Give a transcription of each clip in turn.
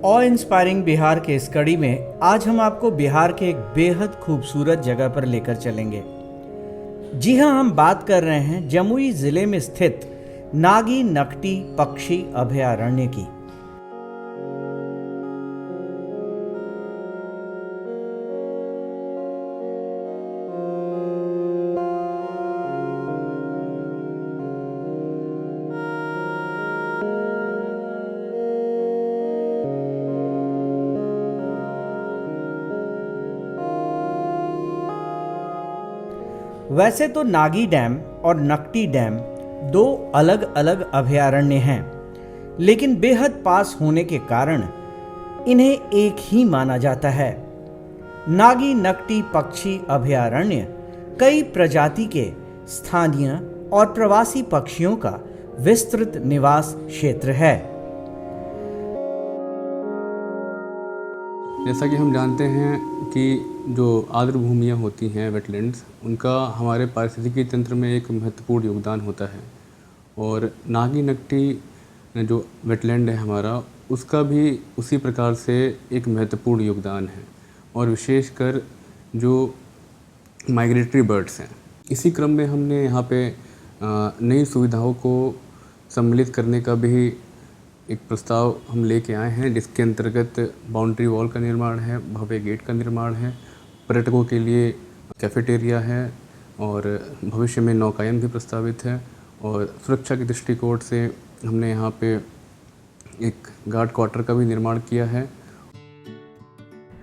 ऑ inspiring Bihar के इस कड़ी में आज हम आपको बिहार के एक बेहद खूबसूरत जगह पर लेकर चलेंगे। जी हां, हम बात कर रहे हैं जमुई जिले में स्थित नागी नकटी पक्षी अभयारण्य की। वैसे तो नागी डैम और नकटी डैम दो अलग अलग अभयारण्य हैं, लेकिन बेहद पास होने के कारण इन्हें एक ही माना जाता है। नागी नकटी पक्षी अभयारण्य कई प्रजाति के स्थानीय और प्रवासी पक्षियों का विस्तृत निवास क्षेत्र है। जैसा कि हम जानते हैं कि जो आर्द्र भूमियाँ होती हैं, वेटलैंड्स, उनका हमारे पारिस्थितिकी तंत्र में एक महत्वपूर्ण योगदान होता है। और नागी नकटी जो वेटलैंड है हमारा, उसका भी उसी प्रकार से एक महत्वपूर्ण योगदान है। और विशेषकर जो माइग्रेटरी बर्ड्स हैं, इसी क्रम में हमने यहाँ पे नई सुविधाओं को सम्मिलित करने का भी एक प्रस्ताव हम लेके आए हैं, जिसके अंतर्गत बाउंड्री वॉल का निर्माण है, भव्य गेट का निर्माण है, पर्यटकों के लिए कैफेटेरिया है और भविष्य में नौकायन भी प्रस्तावित है। और सुरक्षा के दृष्टिकोण से हमने यहाँ पे एक गार्ड क्वार्टर का भी निर्माण किया है।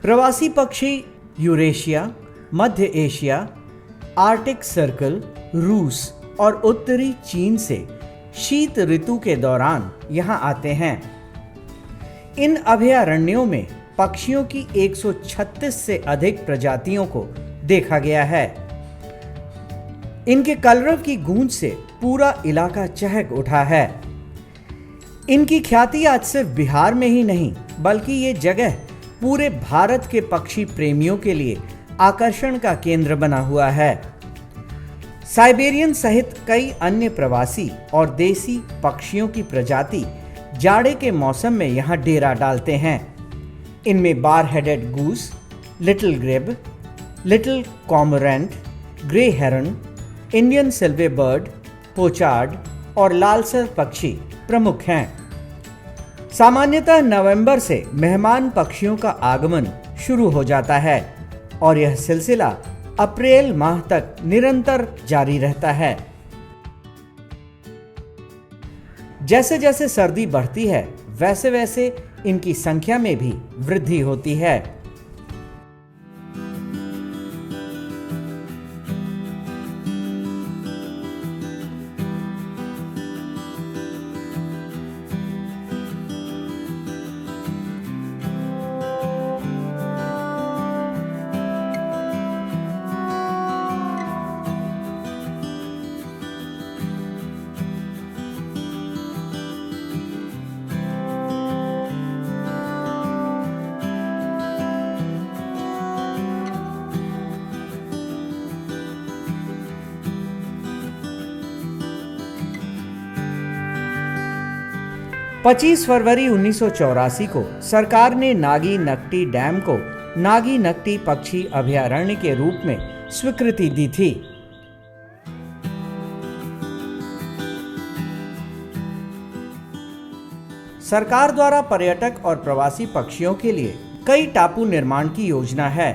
प्रवासी पक्षी यूरेशिया, मध्य एशिया, आर्कटिक सर्कल, रूस और उत्तरी चीन से शीत ऋतु के दौरान यहां आते हैं। इन अभयारण्यों में पक्षियों की 136 से अधिक प्रजातियों को देखा गया है। इनके कलरव की गूंज से पूरा इलाका चहक उठा है। इनकी ख्याति आज सिर्फ बिहार में ही नहीं, बल्कि ये जगह पूरे भारत के पक्षी प्रेमियों के लिए आकर्षण का केंद्र बना हुआ है। साइबेरियन सहित कई अन्य प्रवासी और देसी पक्षियों की प्रजाति जाड़े के मौसम में यहाँ डेरा डालते हैं। इनमें bar headed goose, little grebe, little cormorant, grey heron, Indian silver bird, pochard और लालसर पक्षी प्रमुख हैं। सामान्यतः नवंबर से मेहमान पक्षियों का आगमन शुरू हो जाता है और यह सिलसिला अप्रैल माह तक निरंतर जारी रहता है। जैसे जैसे सर्दी बढ़ती है, वैसे वैसे इनकी संख्या में भी वृद्धि होती है। पच्चीस फरवरी 1984 को सरकार ने नागी नकटी डैम को नागी नकटी पक्षी अभयारण्य के रूप में स्वीकृति दी थी। सरकार द्वारा पर्यटक और प्रवासी पक्षियों के लिए कई टापू निर्माण की योजना है।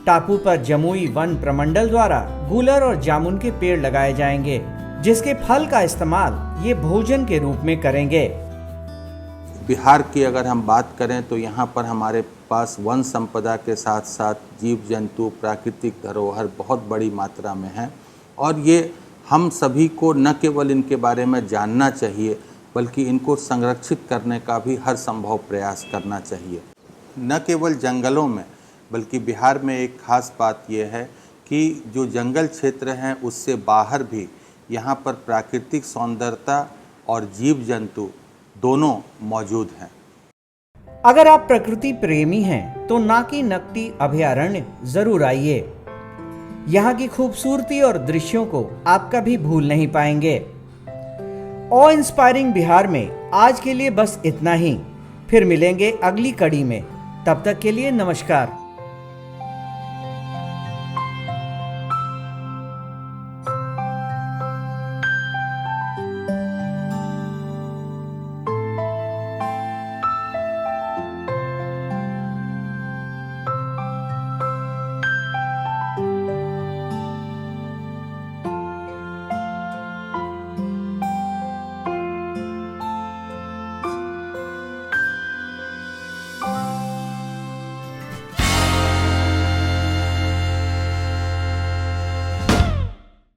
टापू पर जमुई वन प्रमंडल द्वारा गूलर और जामुन के पेड़ लगाए जाएंगे, जिसके फल का इस्तेमाल ये भोजन के रूप में करेंगे। बिहार की अगर हम बात करें तो यहाँ पर हमारे पास वन संपदा के साथ साथ जीव जंतु प्राकृतिक धरोहर बहुत बड़ी मात्रा में है और ये हम सभी को न केवल इनके बारे में जानना चाहिए बल्कि इनको संरक्षित करने का भी हर संभव प्रयास करना चाहिए। न केवल जंगलों में बल्कि बिहार में एक खास बात यह है कि जो जंगल क्षेत्र हैं उससे बाहर भी यहाँ पर प्राकृतिक सौंदर्यता और जीव जंतु दोनों मौजूद हैं। अगर आप प्रकृति प्रेमी हैं तो नाकी नकटी अभयारण्य जरूर आइए। यहाँ की खूबसूरती और दृश्यों को आप कभी भूल नहीं पाएंगे। ऑ इंस्पायरिंग बिहार में आज के लिए बस इतना ही। फिर मिलेंगे अगली कड़ी में। तब तक के लिए नमस्कार।